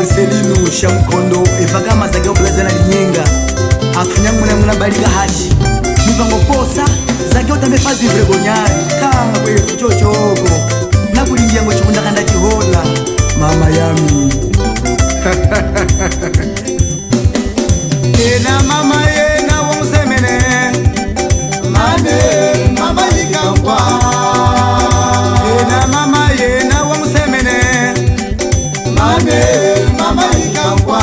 Marcelino Shamkondo evagama zageo blazana linyenga afunyangu muna balika hashi mivango posa zageo tambe fazi vregonyari kanga kwe chochogo nakulingia ngo chikunda kanda chihola mama yami ena mama yena wonsemene mane mama yikangwa ena mama yena wonsemene mane mama yikangwa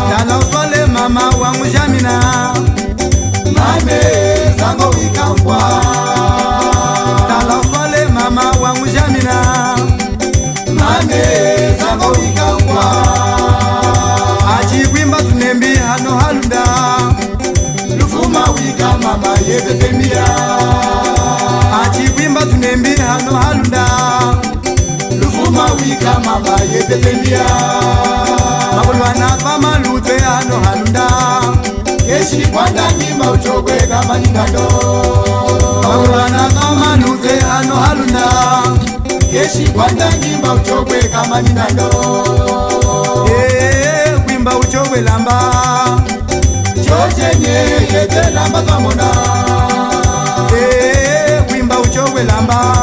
dala uswale mama wangu jamina mane zango yikangwa dala uswale mama wangu jamina mane zango yikangwa achibwimba tunembi hano halunda lufuma wika mama yebepemia achibwimba tunembi hano halunda lufuma wika mama yebepemia makulwana pama lutwe hano halunda yeshi kwanda ngimba uchogwe kama ningando makulwana pama lutwe hano halunda yeshi kwanda ngimba uchogwe kama ningando kwimba uchogwe lamba chojenye yete lamba twamona kwimba uchogwe lamba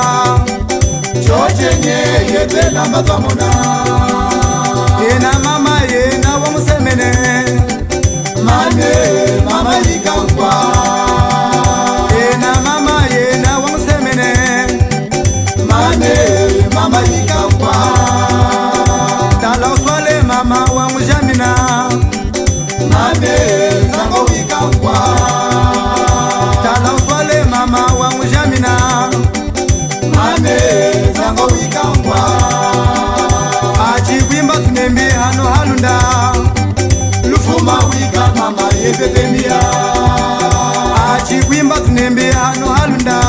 chojenye yete lamba twamona yena mama yena wamusemene mane mama yikangwa yena mama yena wamusemene mane mama yikangwa tala uswale mama wangu jamina mane zango yikangwa tala uswale mama wangu jamina mane zango yikangwa achibwimba tunembi hano halunda lufuma wika mama yebepemia achibwimba tunembi hano halunda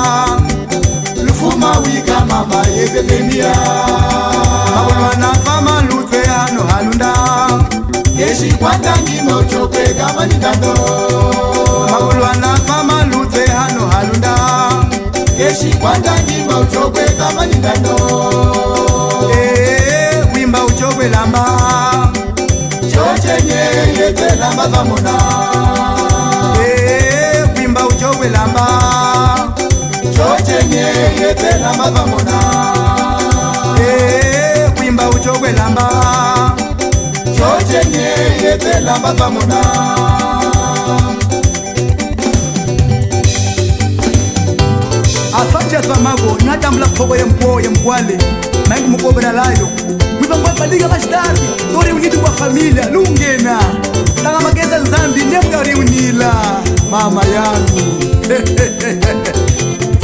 lufuma wika mama yebepemia makulwana pama lutwe hano halunda yeshi kwanda ngima uchokwe kama ningando makulwana pama lutwe hano halunda yeshi kwanda ngima uchokwe kama ningando kwimba uchokwe lamba chojenye yete lamba twamona kwimba uchokwe lamba chojenye yete lamba twamona kwimba uchokwe lamba chojenye yete lamba twamona afanje twamago natambula kufogo yempoye mkwale maingi mukobera layo mwivangwabadiga mashtari tori unidi kwa familia lungena tanga mageza nzambi nemgari unila mama yangu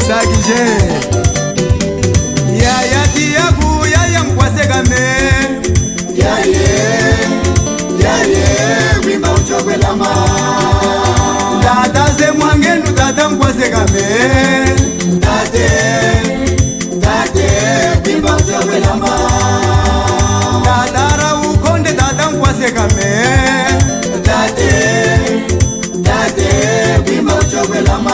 sagije yayati yagu yaya mkwasekame yaye wimba uchokwe lama tata ze mwangenu tata mkwasekame tate wimba uchokwe lama tatara ukonde tata mkwasekame tate wimba uchokwe lama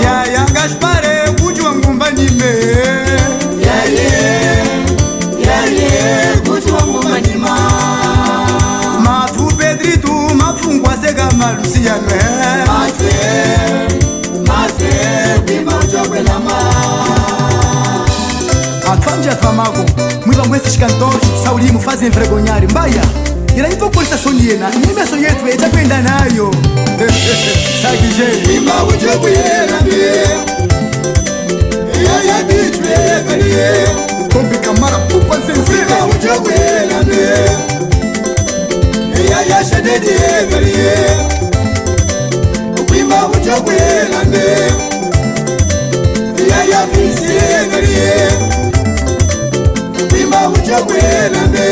yaya gashpare kujwa ngumba nyime yaye kujwa ngumba nyima matu pedritu mafungwa sega malusianwe mate wimba uchokwe lama atfanje atfamago mwiva mwesi shikantoshi sauli mufazi mfregonyari mbaya ila nipo kulisa sonyena nimeso yetu eja kwenda nayo sagije wimba uchokwe lambe yaya bitwe kaliye kombi kamara pupa sensima uchokwe lambe yaya shadedi kaliye wimba uchokwe lambe yaya fisi kaliye wimba uchokwe lambe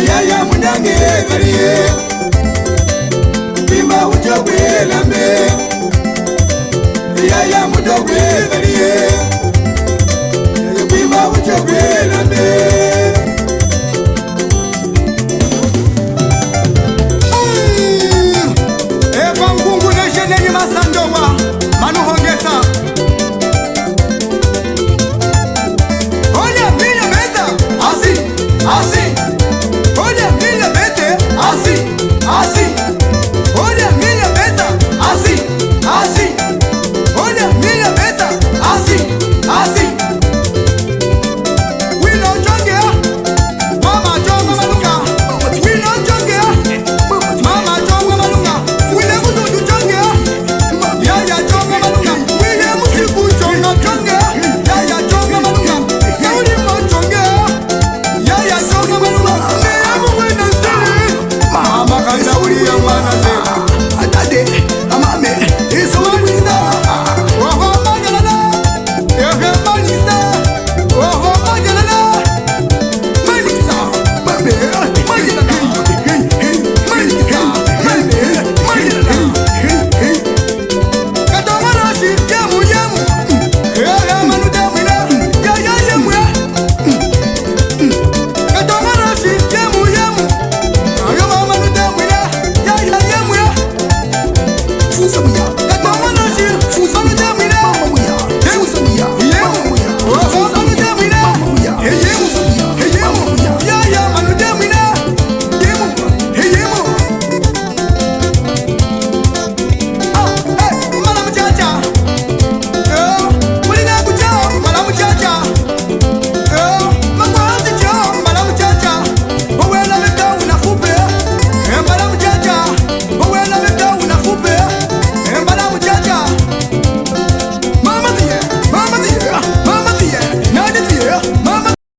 yaya mundange kaliye wimba uchokwe lambe yaya mudogwe kaliye